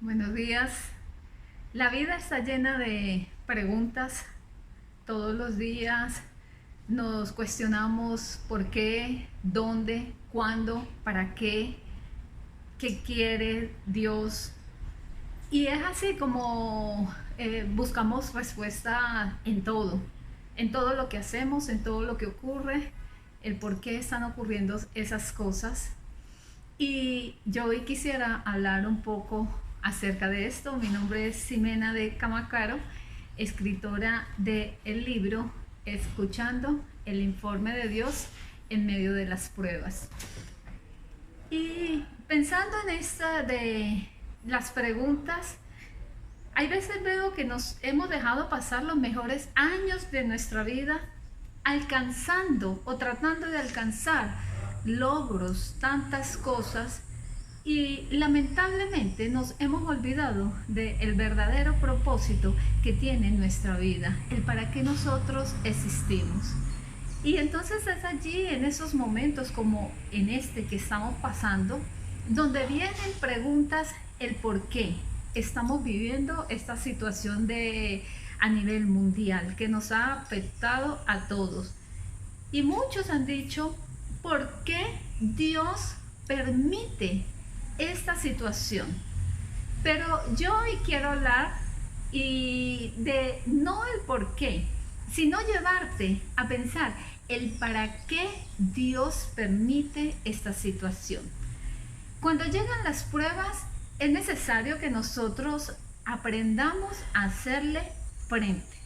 Buenos días. La vida está llena de preguntas. Todos los días nos cuestionamos por qué, dónde, cuándo, para qué quiere Dios. Y es así como buscamos respuesta en todo lo que hacemos, en todo lo que ocurre, el por qué están ocurriendo esas cosas. Y yo hoy quisiera hablar un poco acerca de esto. Mi nombre es Ximena de Camacaro, escritora del libro Escuchando el informe de Dios en medio de las pruebas. Y pensando en esta de las preguntas, hay veces veo que nos hemos dejado pasar los mejores años de nuestra vida alcanzando o tratando de alcanzar logros, tantas cosas, y lamentablemente nos hemos olvidado del verdadero propósito que tiene nuestra vida, el para qué nosotros existimos. Y entonces es allí, en esos momentos como en este que estamos pasando, donde vienen preguntas el por qué estamos viviendo esta situación a nivel mundial que nos ha afectado a todos. Y muchos han dicho, ¿por qué Dios permite esta situación? Pero yo hoy quiero hablar de no el por qué, sino llevarte a pensar el para qué Dios permite esta situación. Cuando llegan las pruebas, es necesario que nosotros aprendamos a hacerle frente.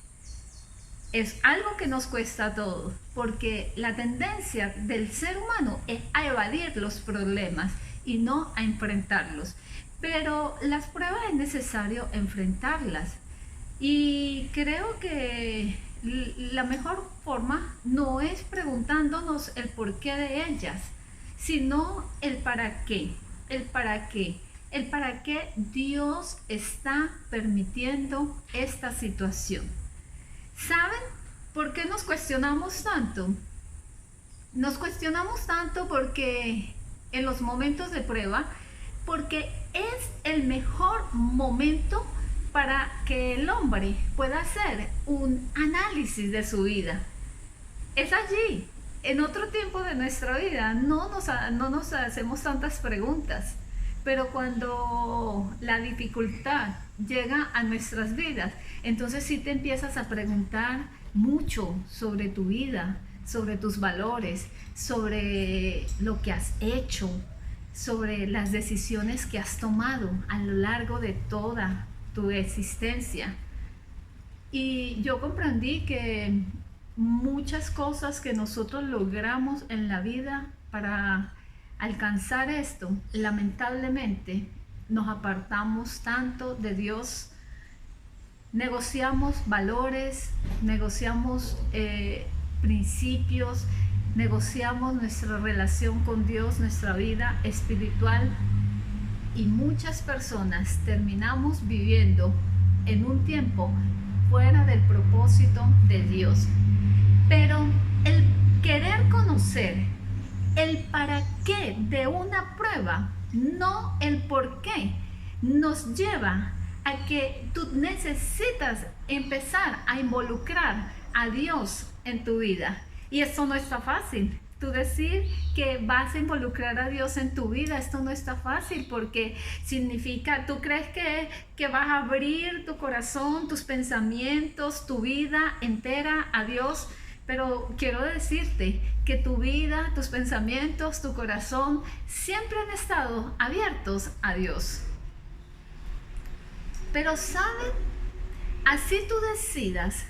Es algo que nos cuesta a todos, porque la tendencia del ser humano es a evadir los problemas y no a enfrentarlos. Pero las pruebas es necesario enfrentarlas. Y creo que la mejor forma no es preguntándonos el porqué de ellas, sino el para qué. El para qué. El para qué Dios está permitiendo esta situación. ¿Saben por qué nos cuestionamos tanto? Nos cuestionamos tanto porque en los momentos de prueba, porque es el mejor momento para que el hombre pueda hacer un análisis de su vida. Es allí, en otro tiempo de nuestra vida, no nos hacemos tantas preguntas, pero cuando la dificultad llega a nuestras vidas, entonces sí te empiezas a preguntar mucho sobre tu vida, sobre tus valores, sobre lo que has hecho, sobre las decisiones que has tomado a lo largo de toda tu existencia. Y yo comprendí que muchas cosas que nosotros logramos en la vida para alcanzar esto, lamentablemente nos apartamos tanto de Dios, negociamos valores, negociamos principios, negociamos nuestra relación con Dios, nuestra vida espiritual, y muchas personas terminamos viviendo en un tiempo fuera del propósito de Dios. Pero el querer conocer el para qué de una prueba, no el por qué, nos lleva a que tú necesitas empezar a involucrar a Dios en tu vida. Y esto no está fácil. Tú decir que vas a involucrar a Dios en tu vida, esto no está fácil, porque significa, tú crees que vas a abrir tu corazón, tus pensamientos, tu vida entera a Dios. Pero quiero decirte que tu vida, tus pensamientos, tu corazón siempre han estado abiertos a Dios. Pero ¿saben? Así tú decidas.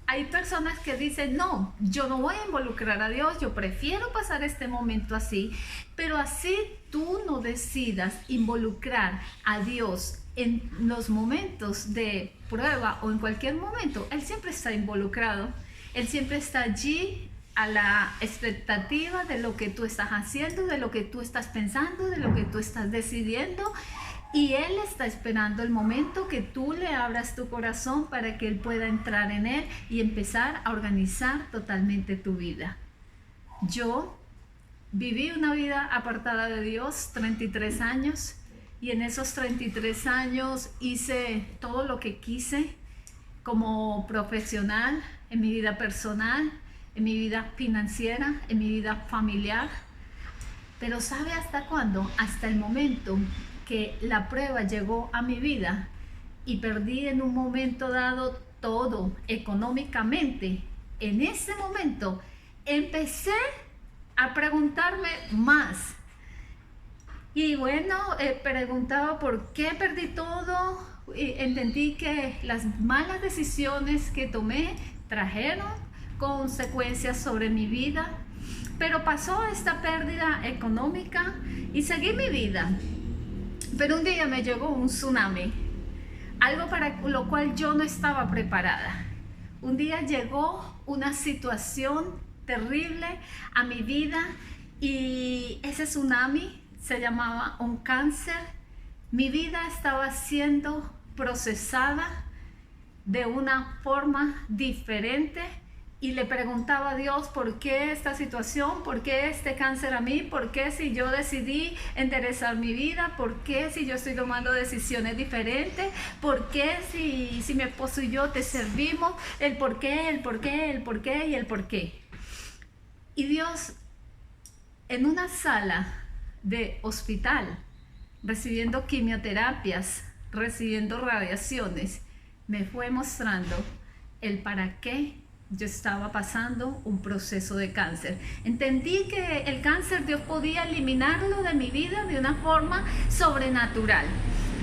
Hay personas que dicen, no, yo no voy a involucrar a Dios, yo prefiero pasar este momento así, pero así tú no decidas involucrar a Dios en los momentos de prueba o en cualquier momento. Él siempre está involucrado, Él siempre está allí a la expectativa de lo que tú estás haciendo, de lo que tú estás pensando, de lo que tú estás decidiendo. Y Él está esperando el momento que tú le abras tu corazón para que Él pueda entrar en él y empezar a organizar totalmente tu vida. Yo viví una vida apartada de Dios, 33 años, y en esos 33 años hice todo lo que quise como profesional, en mi vida personal, en mi vida financiera, en mi vida familiar. Pero ¿sabe hasta cuándo? Hasta el momento que la prueba llegó a mi vida y perdí en un momento dado todo económicamente. En ese momento empecé a preguntarme más. Y bueno, preguntaba por qué perdí todo. Y entendí que las malas decisiones que tomé trajeron consecuencias sobre mi vida. Pero pasó esta pérdida económica y seguí mi vida. Pero un día me llegó un tsunami, algo para lo cual yo no estaba preparada. Un día llegó una situación terrible a mi vida y ese tsunami se llamaba un cáncer. Mi vida estaba siendo procesada de una forma diferente y le preguntaba a Dios, ¿por qué esta situación? ¿Por qué este cáncer a mí? ¿Por qué si yo decidí enderezar mi vida? ¿Por qué si yo estoy tomando decisiones diferentes? ¿Por qué si mi esposo y yo te servimos? El por qué, el por qué, el por qué y el por qué. Y Dios, en una sala de hospital, recibiendo quimioterapias, recibiendo radiaciones, me fue mostrando el para qué yo estaba pasando un proceso de cáncer. Entendí que el cáncer Dios podía eliminarlo de mi vida de una forma sobrenatural,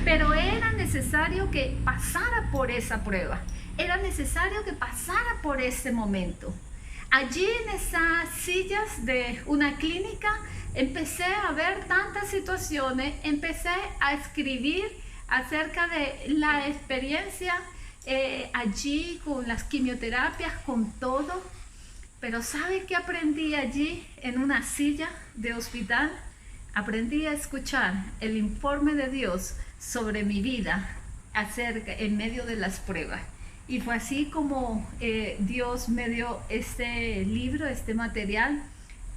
pero era necesario que pasara por esa prueba, era necesario que pasara por ese momento. Allí en esas sillas de una clínica empecé a ver tantas situaciones, empecé a escribir acerca de la experiencia allí con las quimioterapias, con todo. Pero ¿sabe qué aprendí allí en una silla de hospital? Aprendí a escuchar el informe de Dios sobre mi vida en medio de las pruebas. Y fue así como Dios me dio este libro, este material,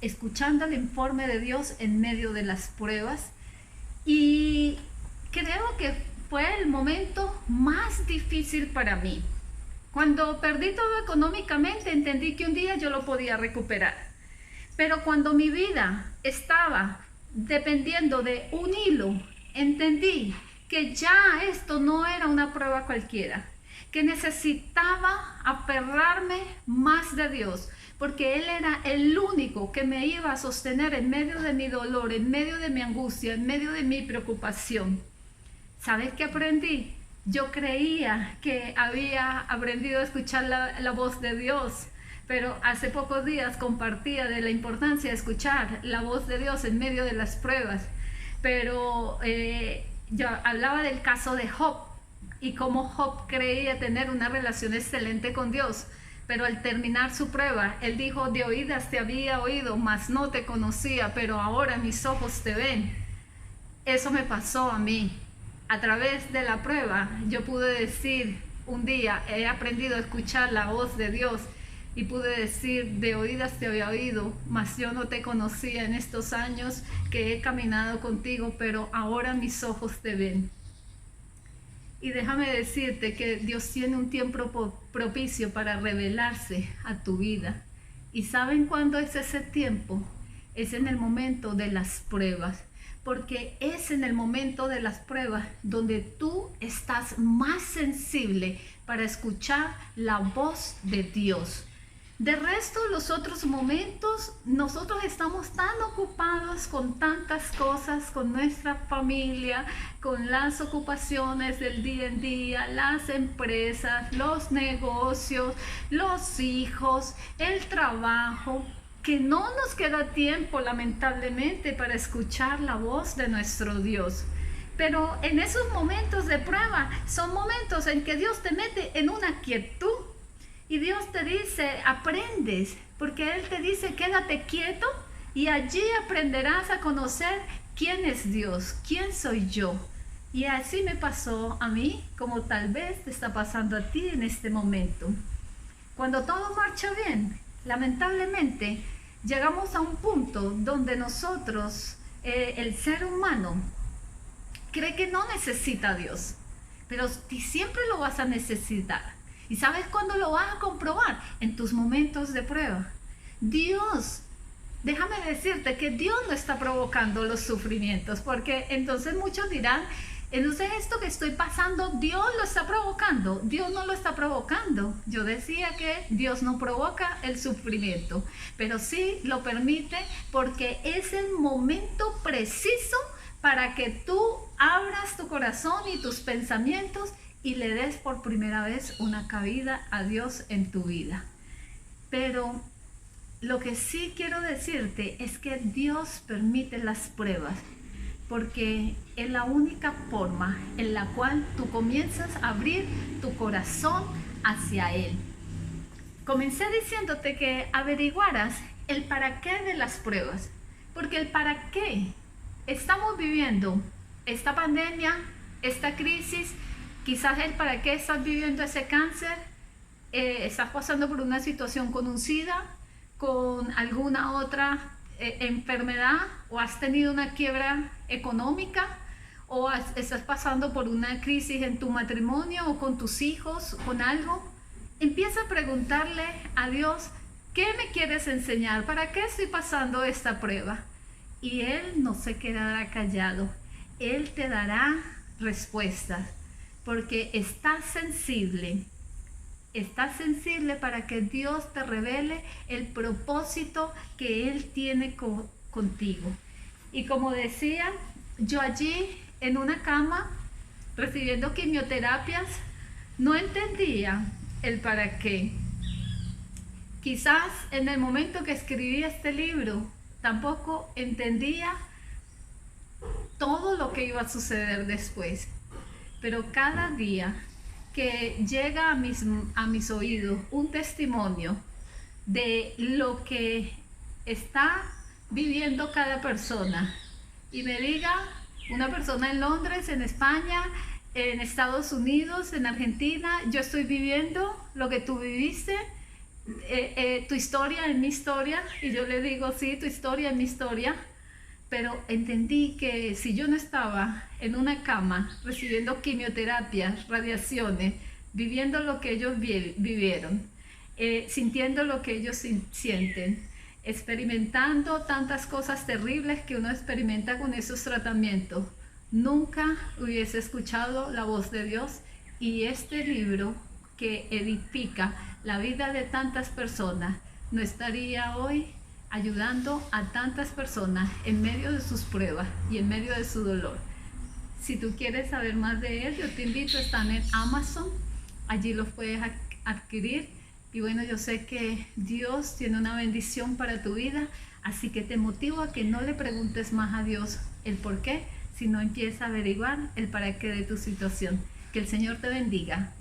escuchando el informe de Dios en medio de las pruebas. Y creo que fue el momento más difícil para mí. Cuando perdí todo económicamente, entendí que un día yo lo podía recuperar. Pero cuando mi vida estaba dependiendo de un hilo, entendí que ya esto no era una prueba cualquiera, que necesitaba aferrarme más de Dios, porque Él era el único que me iba a sostener en medio de mi dolor, en medio de mi angustia, en medio de mi preocupación. ¿Sabes qué aprendí? Yo creía que había aprendido a escuchar la voz de Dios, pero hace pocos días compartía de la importancia de escuchar la voz de Dios en medio de las pruebas. Pero yo hablaba del caso de Job y cómo Job creía tener una relación excelente con Dios, pero al terminar su prueba, él dijo: de oídas te había oído, mas no te conocía, pero ahora mis ojos te ven. Eso me pasó a mí. A través de la prueba yo pude decir un día, he aprendido a escuchar la voz de Dios y pude decir: de oídas te había oído, mas yo no te conocía en estos años que he caminado contigo, pero ahora mis ojos te ven. Y déjame decirte que Dios tiene un tiempo propicio para revelarse a tu vida. ¿Y saben cuándo es ese tiempo? Es en el momento de las pruebas. Porque es en el momento de las pruebas donde tú estás más sensible para escuchar la voz de Dios. De resto, los otros momentos, nosotros estamos tan ocupados con tantas cosas, con nuestra familia, con las ocupaciones del día en día, las empresas, los negocios, los hijos, el trabajo, que no nos queda tiempo, lamentablemente, para escuchar la voz de nuestro Dios. Pero en esos momentos de prueba son momentos en que Dios te mete en una quietud y Dios te dice: aprendes, porque Él te dice: quédate quieto y allí aprenderás a conocer quién es Dios, quién soy yo. Y así me pasó a mí, como tal vez te está pasando a ti en este momento. Cuando todo marcha bien, lamentablemente llegamos a un punto donde nosotros, el ser humano, cree que no necesita a Dios, pero siempre lo vas a necesitar. ¿Y sabes cuándo lo vas a comprobar? En tus momentos de prueba. Dios, déjame decirte que Dios no está provocando los sufrimientos, porque entonces muchos dirán, entonces esto que estoy pasando, Dios lo está provocando. Dios no lo está provocando. Yo decía que Dios no provoca el sufrimiento, pero sí lo permite porque es el momento preciso para que tú abras tu corazón y tus pensamientos y le des por primera vez una cabida a Dios en tu vida. Pero lo que sí quiero decirte es que Dios permite las pruebas, porque es la única forma en la cual tú comienzas a abrir tu corazón hacia Él. Comencé diciéndote que averiguaras el para qué de las pruebas, porque el para qué estamos viviendo esta pandemia, esta crisis, quizás el para qué estás viviendo ese cáncer, estás pasando por una situación con un SIDA, con alguna otra enfermedad, o has tenido una quiebra económica, o estás pasando por una crisis en tu matrimonio o con tus hijos, con algo. Empieza a preguntarle a Dios, ¿qué me quieres enseñar? ¿Para qué estoy pasando esta prueba? Y Él no se quedará callado. Él te dará respuestas, porque estás sensible. Estás sensible para que Dios te revele el propósito que Él tiene contigo. Y como decía, yo allí en una cama recibiendo quimioterapias no entendía el para qué. Quizás en el momento que escribí este libro tampoco entendía todo lo que iba a suceder después. Pero cada día que llega a mis oídos un testimonio de lo que está viviendo cada persona, y me diga, una persona en Londres, en España, en Estados Unidos, en Argentina, yo estoy viviendo lo que tú viviste, tu historia es mi historia, y yo le digo, sí, tu historia es mi historia. Pero entendí que si yo no estaba en una cama recibiendo quimioterapias, radiaciones, viviendo lo que ellos vivieron, sintiendo lo que ellos sienten, experimentando tantas cosas terribles que uno experimenta con esos tratamientos, nunca hubiese escuchado la voz de Dios. Y este libro que edifica la vida de tantas personas no estaría hoy ayudando a tantas personas en medio de sus pruebas y en medio de su dolor. Si tú quieres saber más de él, yo te invito, están en Amazon, allí los puedes adquirir. Y bueno, yo sé que Dios tiene una bendición para tu vida, así que te motivo a que no le preguntes más a Dios el por qué, sino empieza a averiguar el para qué de tu situación. Que el Señor te bendiga.